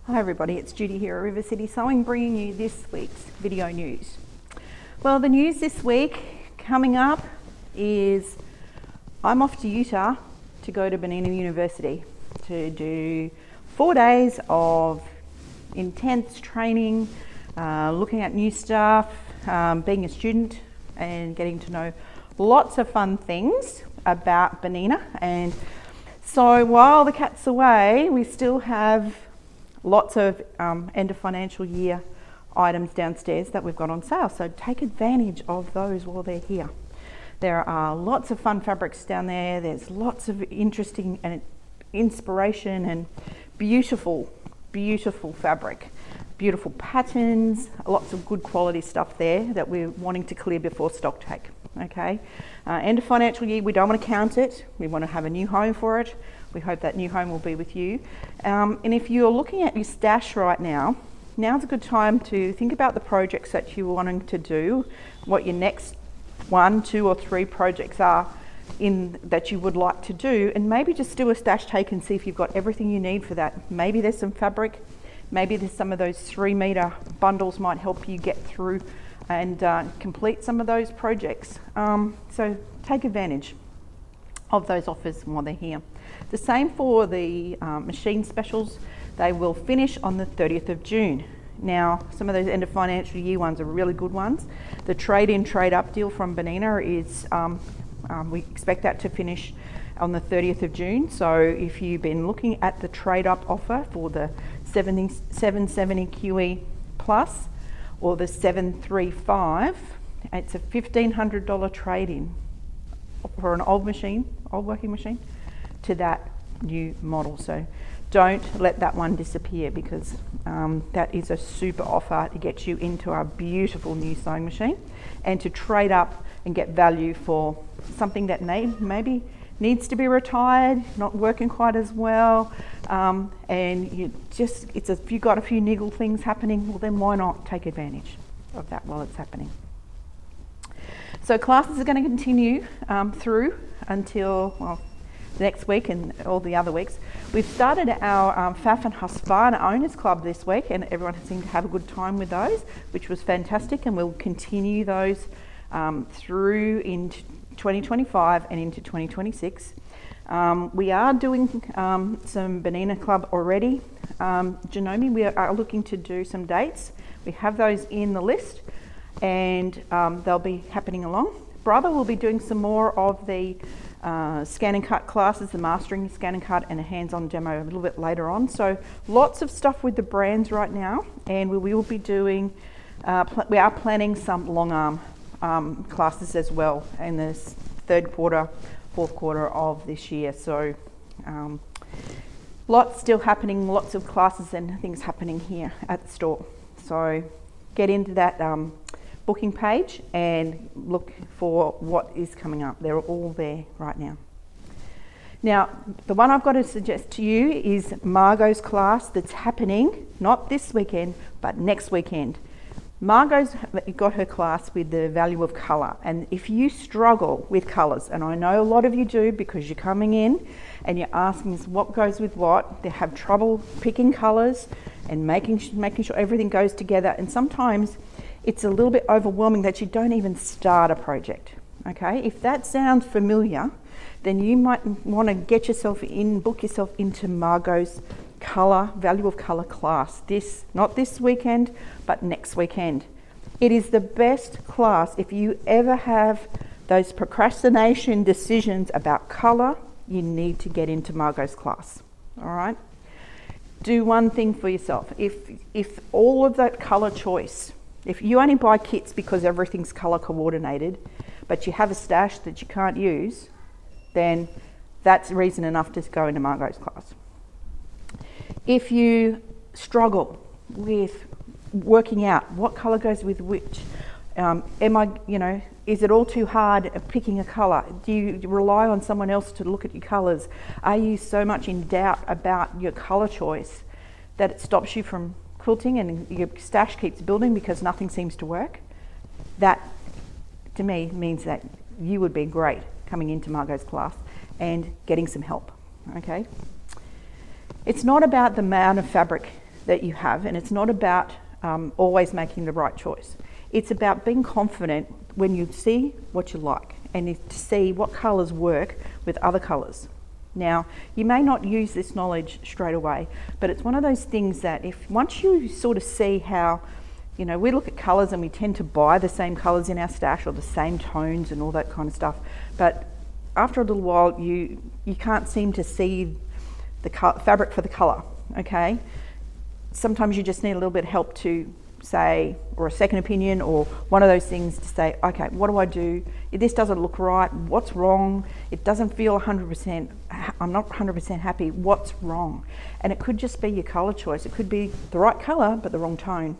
Hi everybody, it's Judy here at River City Sewing, bringing you this week's video news. Well, the news this week coming up is I'm off to Utah to go to Benina University to do 4 days of intense training, looking at new stuff, being a student and getting to know lots of fun things about Benina. And so while the cat's away, we still have lots of end of financial year items downstairs that we've got on sale. So take advantage of those while they're here. There are lots of fun fabrics down there. There's lots of interesting and inspiration and beautiful, beautiful fabric. Beautiful patterns, lots of good quality stuff there that we're wanting to clear before stock take. Okay, end of financial year, we don't want to count it. We want to have a new home for it. We hope that new home will be with you. And if you're looking at your stash right now, now's a good time to think about the projects that you're wanting to do, what your next 1, 2 or 3 projects are in that you would like to do, and maybe just do a stash take and see if you've got everything you need for that. Maybe there's some fabric, maybe there's some of those 3-meter bundles might help you get through and complete some of those projects. So take advantage of those offers while they're here. The same for the machine specials. They will finish on the 30th of June. Now, some of those end of financial year ones are really good ones. The trade-in, trade-up deal from Benina is, we expect that to finish on the 30th of June. So if you've been looking at the trade-up offer for the 770 QE Plus or the 735, it's a $1,500 trade-in for an old working machine to that new model. So don't let that one disappear, because that is a super offer to get you into our beautiful new sewing machine and to trade up and get value for something that maybe needs to be retired, not working quite as well, and if you've got a few niggle things happening, well then why not take advantage of that while it's happening. So classes are going to continue through until next week and all the other weeks. We've started our Pfaff and Husqvarna Owners Club this week, and everyone seemed to have a good time with those, which was fantastic, and we'll continue those through into 2025 and into 2026. We are doing some Benina Club already. Janome, we are looking to do some dates. We have those in the list, and they'll be happening along. Brother will be doing some more of the scan and cut classes, the mastering scan and cut, and a hands-on demo a little bit later on. So lots of stuff with the brands right now, and we will be doing, we are planning some long arm classes as well in the 3rd quarter, 4th quarter of this year. So lots still happening, lots of classes and things happening here at the store. So get into that booking page and look for what is coming up. They're all there right now. Now, the one I've got to suggest to you is Margot's class that's happening, not this weekend, but next weekend. Margot's got her class with the value of colour, and if you struggle with colours, and I know a lot of you do because you're coming in and you're asking us what goes with what, they have trouble picking colours and making sure everything goes together, and sometimes it's a little bit overwhelming that you don't even start a project. Okay, if that sounds familiar, then you might want to get yourself in, book yourself into Margot's value of colour class. Not this weekend, but next weekend. It is the best class. If you ever have those procrastination decisions about colour, you need to get into Margot's class. All right. Do one thing for yourself. If all of that colour choice, if you only buy kits because everything's colour coordinated, but you have a stash that you can't use, then that's reason enough to go into Margot's class. If you struggle with working out what colour goes with which, is it all too hard at picking a colour? Do you rely on someone else to look at your colours? Are you so much in doubt about your colour choice that it stops you from quilting and your stash keeps building because nothing seems to work? That, to me, means that you would be great coming into Margot's class and getting some help, okay? It's not about the amount of fabric that you have, and it's not about always making the right choice. It's about being confident when you see what you like and to see what colours work with other colours. Now, you may not use this knowledge straight away, but it's one of those things that if once you sort of see how, you know, we look at colours and we tend to buy the same colours in our stash or the same tones and all that kind of stuff, but after a little while you can't seem to see the fabric for the colour, okay? Sometimes you just need a little bit of help to say, or a second opinion, or one of those things to say, okay, what do I do? This doesn't look right. What's wrong? It doesn't feel 100%, I'm not 100% happy. What's wrong? And it could just be your colour choice. It could be the right colour, but the wrong tone.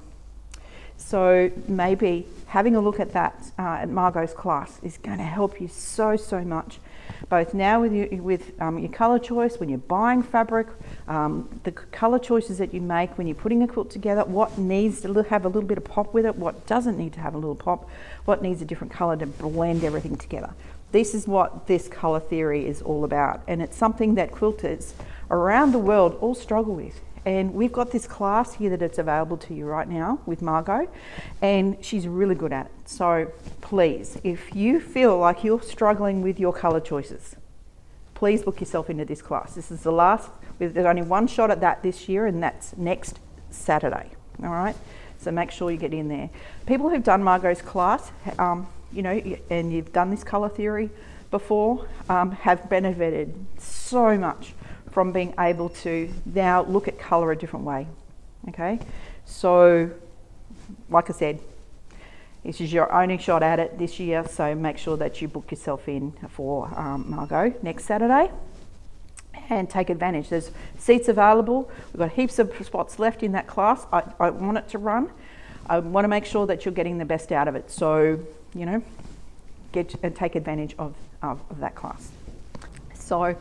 So maybe having a look at that at Margot's class is going to help you so much, both now with your colour choice, when you're buying fabric, the colour choices that you make when you're putting a quilt together, what needs to have a little bit of pop with it, what doesn't need to have a little pop, what needs a different colour to blend everything together. This is what this colour theory is all about, and it's something that quilters around the world all struggle with. And we've got this class here that it's available to you right now with Margot, and she's really good at it. So please, if you feel like you're struggling with your colour choices, please book yourself into this class. This is the last, there's only one shot at that this year, and that's next Saturday, all right? So make sure you get in there. People who've done Margot's class, you know, and you've done this colour theory before, have benefited so much from being able to now look at colour a different way, okay? So, like I said, this is your only shot at it this year, so make sure that you book yourself in for Margot next Saturday and take advantage. There's seats available. We've got heaps of spots left in that class. I want it to run. I want to make sure that you're getting the best out of it. So, you know, get and take advantage of that class. So,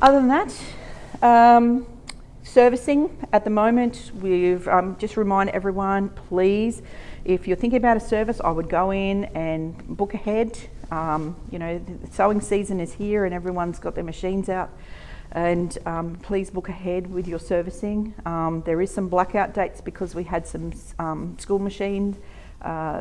other than that, servicing at the moment, we've just remind everyone, please, if you're thinking about a service, I would go in and book ahead. You know, the sewing season is here and everyone's got their machines out, and please book ahead with your servicing. There is some blackout dates because we had some school machines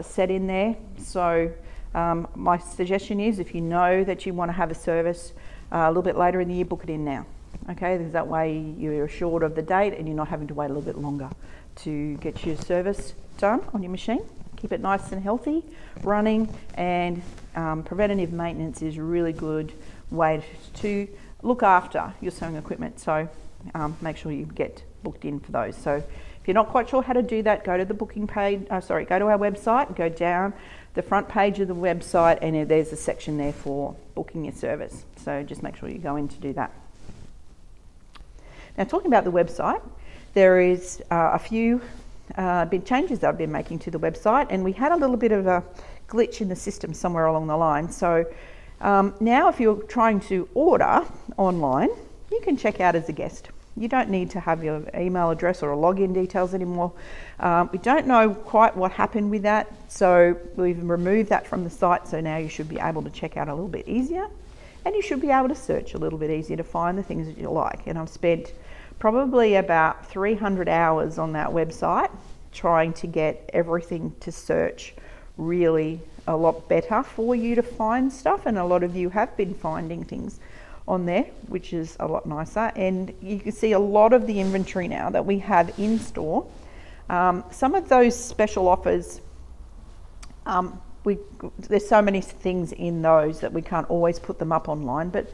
set in there. So my suggestion is, if you know that you want to have a service a little bit later in the year, book it in now. Okay, because that way you're assured of the date and you're not having to wait a little bit longer to get your service done on your machine. Keep it nice and healthy, running, and preventative maintenance is a really good way to look after your sewing equipment. So make sure you get booked in for those. So if you're not quite sure how to do that, go to the booking page, go to our website, go down the front page of the website, and there's a section there for booking your service. So just make sure you go in to do that. Now, talking about the website, there is a few big changes that I've been making to the website, and we had a little bit of a glitch in the system somewhere along the line. So now if you're trying to order online, you can check out as a guest. You don't need to have your email address or login details anymore. We don't know quite what happened with that, so we've removed that from the site, so now you should be able to check out a little bit easier, and you should be able to search a little bit easier to find the things that you like. And I've spent probably about 300 hours on that website trying to get everything to search really a lot better for you to find stuff, and a lot of you have been finding things on there, which is a lot nicer. And you can see a lot of the inventory now that we have in store. Some of those special offers, there's so many things in those that we can't always put them up online, but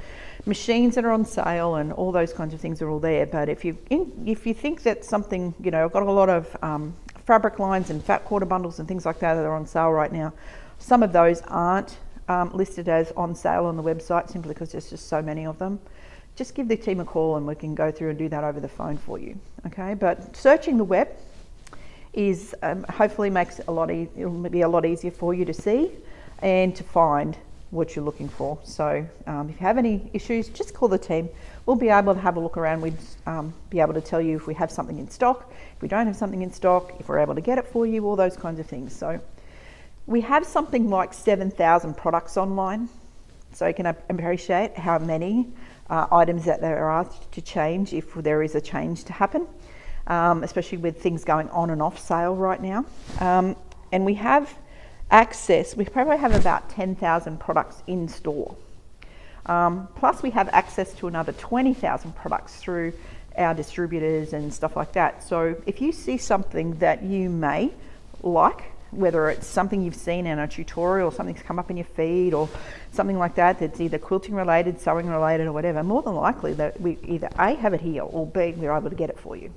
machines that are on sale and all those kinds of things are all there. But if you think that something, you know, I've got a lot of fabric lines and fat quarter bundles and things like that that are on sale right now. Some of those aren't listed as on sale on the website simply because there's just so many of them. Just give the team a call and we can go through and do that over the phone for you. Okay, but searching the web is hopefully makes it it'll be a lot easier for you to see and to find what you're looking for. So if you have any issues, just call the team. We'll be able to have a look around. We'd be able to tell you if we have something in stock, if we don't have something in stock, if we're able to get it for you, all those kinds of things. So we have something like 7,000 products online, so you can appreciate how many items that there are to change if there is a change to happen. especially with things going on and off sale right now. And we have access, we probably have about 10,000 products in store. Plus we have access to another 20,000 products through our distributors and stuff like that. So if you see something that you may like, whether it's something you've seen in a tutorial or something's come up in your feed or something like that that's either quilting related, sewing related or whatever, more than likely that we either A, have it here, or B, we're able to get it for you.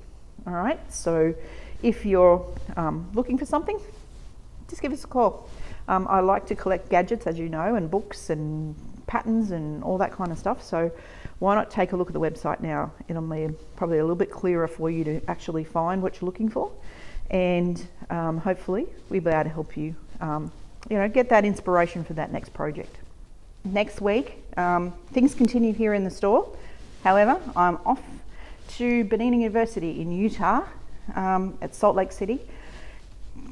All right, so if you're looking for something, just give us a call. I like to collect gadgets, as you know, and books and patterns and all that kind of stuff, so why not take a look at the website now? It'll be probably a little bit clearer for you to actually find what you're looking for, and hopefully we'll be able to help you, get that inspiration for that next project. Next week, things continue here in the store. However, I'm off to Benina University in Utah at Salt Lake City,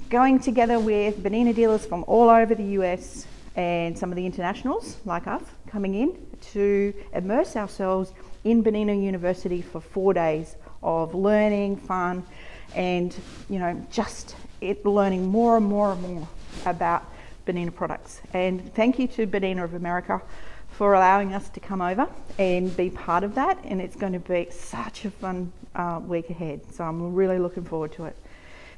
going together with Benina dealers from all over the US and some of the internationals like us coming in to immerse ourselves in Benina University for 4 days of learning, fun, and just learning more and more and more about Benina products. And thank you to Benina of America for allowing us to come over and be part of that, and it's going to be such a fun week ahead, so I'm really looking forward to it.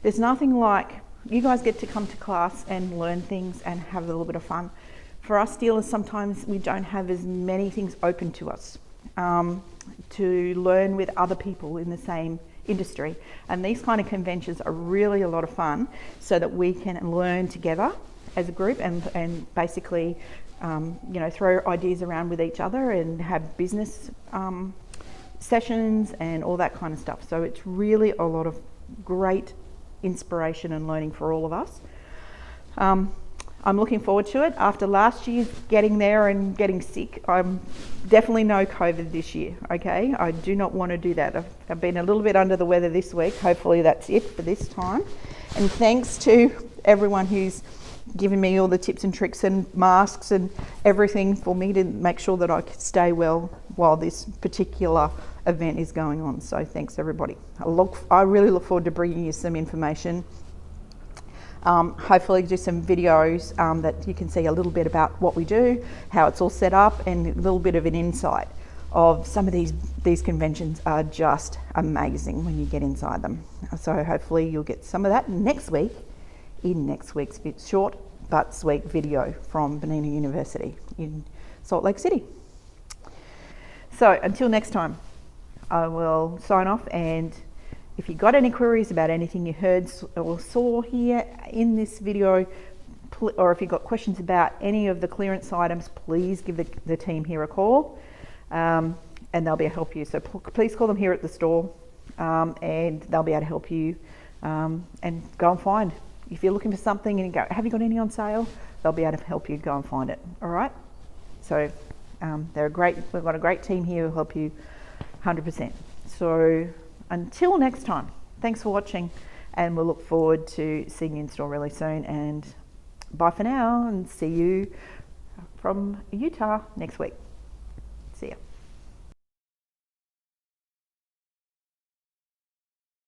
There's nothing like you guys get to come to class and learn things and have a little bit of fun. For us dealers, sometimes we don't have as many things open to us to learn with other people in the same industry, and these kind of conventions are really a lot of fun so that we can learn together as a group and basically throw ideas around with each other and have business sessions and all that kind of stuff. So it's really a lot of great inspiration and learning for all of us. I'm looking forward to it. After last year's getting there and getting sick, I'm definitely no COVID this year, okay? I do not want to do that. I've been a little bit under the weather this week. Hopefully that's it for this time. And thanks to everyone who's given me all the tips and tricks and masks and everything for me to make sure that I could stay well while this particular event is going on. So thanks everybody. I really look forward to bringing you some information. Hopefully do some videos that you can see a little bit about what we do, how it's all set up, and a little bit of an insight of some of these conventions are just amazing when you get inside them. So hopefully you'll get some of that next week in next week's short but sweet video from Benina University in Salt Lake City. So until next time, I will sign off, and if you got any queries about anything you heard or saw here in this video, or if you've got questions about any of the clearance items, please give the team here a call, and they'll be able to help you. So please call them here at the store, and they'll be able to help you and go and find. If you're looking for something and you go, have you got any on sale? They'll be able to help you go and find it. All right. So we've got a great team here who'll help you 100%. So until next time, thanks for watching, and we'll look forward to seeing you in store really soon. And bye for now, and see you from Utah next week.